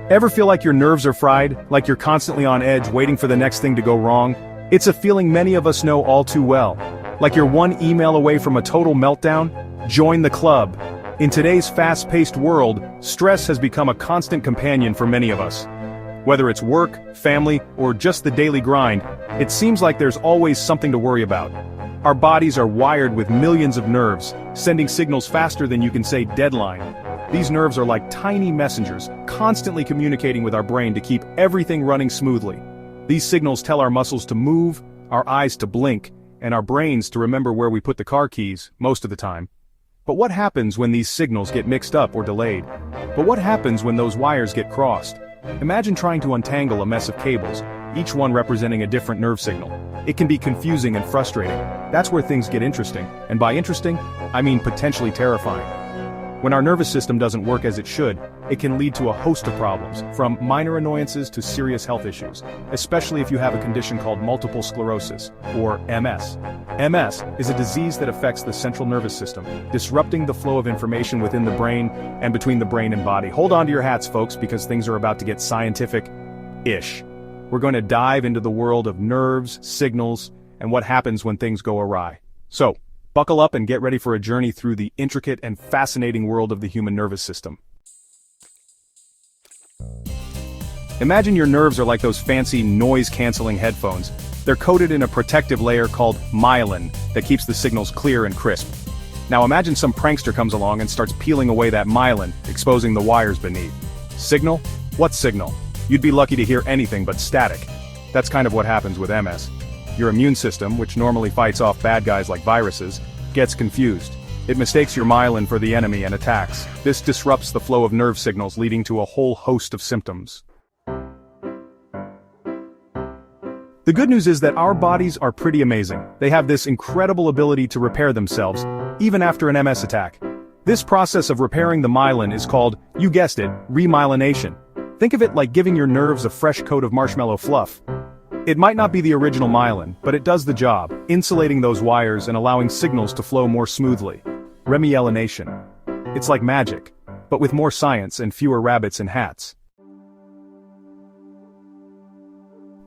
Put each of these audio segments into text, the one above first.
Ever feel like your nerves are fried, like you're constantly on edge waiting for the next thing to go wrong? It's a feeling many of us know all too well. Like you're one email away from a total meltdown? Join the club. In today's fast-paced world, stress has become a constant companion for many of us. Whether it's work, family, or just the daily grind, it seems like there's always something to worry about. Our bodies are wired with millions of nerves, sending signals faster than you can say deadline. These nerves are like tiny messengers, constantly communicating with our brain to keep everything running smoothly. These signals tell our muscles to move, our eyes to blink, and our brains to remember where we put the car keys, most of the time. But what happens when these signals get mixed up or delayed? But what happens when those wires get crossed? Imagine trying to untangle a mess of cables, each one representing a different nerve signal. It can be confusing and frustrating. That's where things get interesting, and by interesting, I mean potentially terrifying. When our nervous system doesn't work as it should, it can lead to a host of problems, from minor annoyances to serious health issues, especially if you have a condition called multiple sclerosis, or MS. MS is a disease that affects the central nervous system, disrupting the flow of information within the brain and between the brain and body. Hold on to your hats, folks, because things are about to get scientific-ish. We're going to dive into the world of nerves, signals, and what happens when things go awry. So, buckle up and get ready for a journey through the intricate and fascinating world of the human nervous system. Imagine your nerves are like those fancy noise-canceling headphones. They're coated in a protective layer called myelin that keeps the signals clear and crisp. Now imagine some prankster comes along and starts peeling away that myelin, exposing the wires beneath. Signal? What signal? You'd be lucky to hear anything but static. That's kind of what happens with MS. Your immune system, which normally fights off bad guys like viruses, gets confused. It mistakes your myelin for the enemy and attacks. This disrupts the flow of nerve signals, leading to a whole host of symptoms. The good news is that our bodies are pretty amazing. They have this incredible ability to repair themselves, even after an MS attack. This process of repairing the myelin is called, you guessed it, remyelination. Think of it like giving your nerves a fresh coat of marshmallow fluff. It might not be the original myelin, but it does the job, insulating those wires and allowing signals to flow more smoothly. Remyelination. It's like magic, but with more science and fewer rabbits in hats.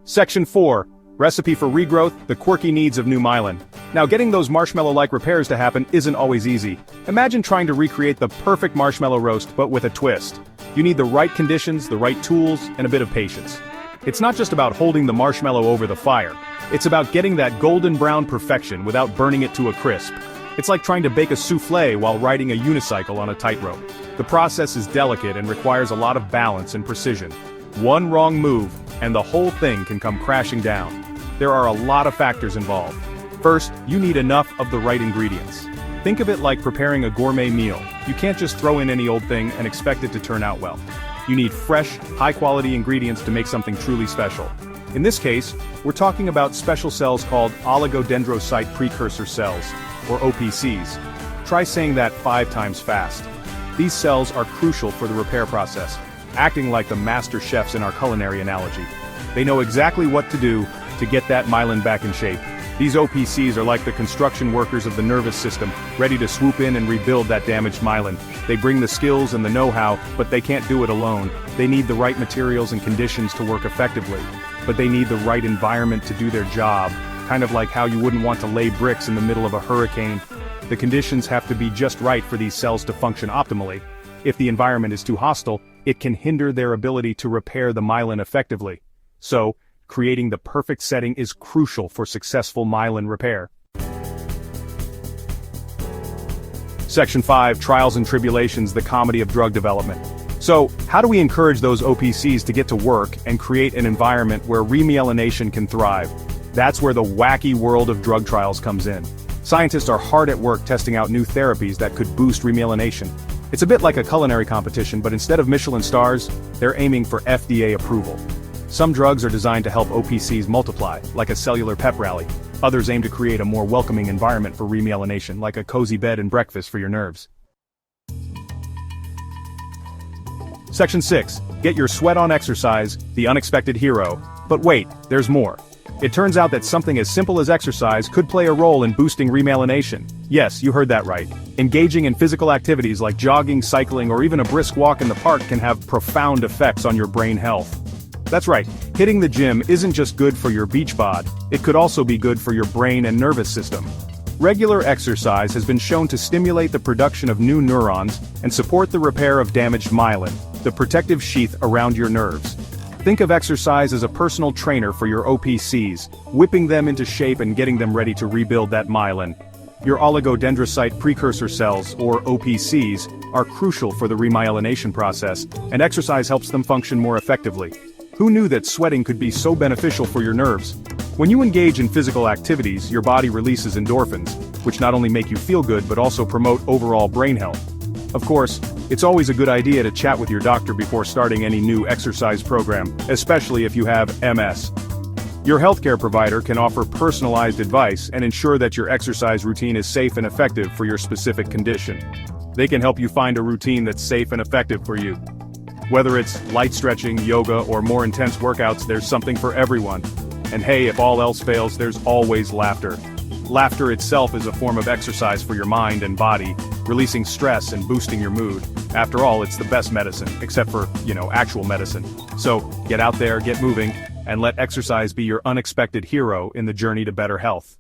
Section 4. Recipe for regrowth, the quirky needs of new myelin. Now getting those marshmallow-like repairs to happen isn't always easy. Imagine trying to recreate the perfect marshmallow roast, but with a twist. You need the right conditions, the right tools, and a bit of patience. It's not just about holding the marshmallow over the fire. It's about getting that golden brown perfection without burning it to a crisp. It's like trying to bake a souffle while riding a unicycle on a tightrope. The process is delicate and requires a lot of balance and precision. One wrong move, and the whole thing can come crashing down. There are a lot of factors involved. First, you need enough of the right ingredients. Think of it like preparing a gourmet meal. You can't just throw in any old thing and expect it to turn out well. You need fresh, high-quality ingredients to make something truly special. In this case, we're talking about special cells called oligodendrocyte precursor cells, or OPCs. Try saying that 5 times fast. These cells are crucial for the repair process, acting like the master chefs in our culinary analogy. They know exactly what to do to get that myelin back in shape. These OPCs are like the construction workers of the nervous system, ready to swoop in and rebuild that damaged myelin. They bring the skills and the know-how, but they can't do it alone. They need the right materials and conditions to work effectively. But they need the right environment to do their job, kind of like how you wouldn't want to lay bricks in the middle of a hurricane. The conditions have to be just right for these cells to function optimally. If the environment is too hostile, it can hinder their ability to repair the myelin effectively. So, creating the perfect setting is crucial for successful myelin repair. Section 5. Trials and Tribulations, the comedy of drug development. So, how do we encourage those OPCs to get to work and create an environment where remyelination can thrive? That's where the wacky world of drug trials comes in. Scientists are hard at work testing out new therapies that could boost remyelination. It's a bit like a culinary competition, but instead of Michelin stars, they're aiming for FDA approval. Some drugs are designed to help OPCs multiply, like a cellular pep rally. Others aim to create a more welcoming environment for remyelination, like a cozy bed and breakfast for your nerves. Section 6. Get your sweat on exercise, the unexpected hero. But wait, there's more. It turns out that something as simple as exercise could play a role in boosting remyelination. Yes, you heard that right. Engaging in physical activities like jogging, cycling, or even a brisk walk in the park can have profound effects on your brain health. That's right, hitting the gym isn't just good for your beach bod, it could also be good for your brain and nervous system. Regular exercise has been shown to stimulate the production of new neurons and support the repair of damaged myelin, the protective sheath around your nerves. Think of exercise as a personal trainer for your OPCs, whipping them into shape and getting them ready to rebuild that myelin. Your oligodendrocyte precursor cells, or OPCs, are crucial for the remyelination process, and exercise helps them function more effectively. Who knew that sweating could be so beneficial for your nerves? When you engage in physical activities, your body releases endorphins, which not only make you feel good but also promote overall brain health. Of course, it's always a good idea to chat with your doctor before starting any new exercise program, especially if you have MS. Your healthcare provider can offer personalized advice and ensure that your exercise routine is safe and effective for your specific condition. They can help you find a routine that's safe and effective for you. Whether it's light stretching, yoga, or more intense workouts, there's something for everyone. And hey, if all else fails, there's always laughter. Laughter itself is a form of exercise for your mind and body, releasing stress and boosting your mood. After all, it's the best medicine, except for, actual medicine. So, get out there, get moving, and let exercise be your unexpected hero in the journey to better health.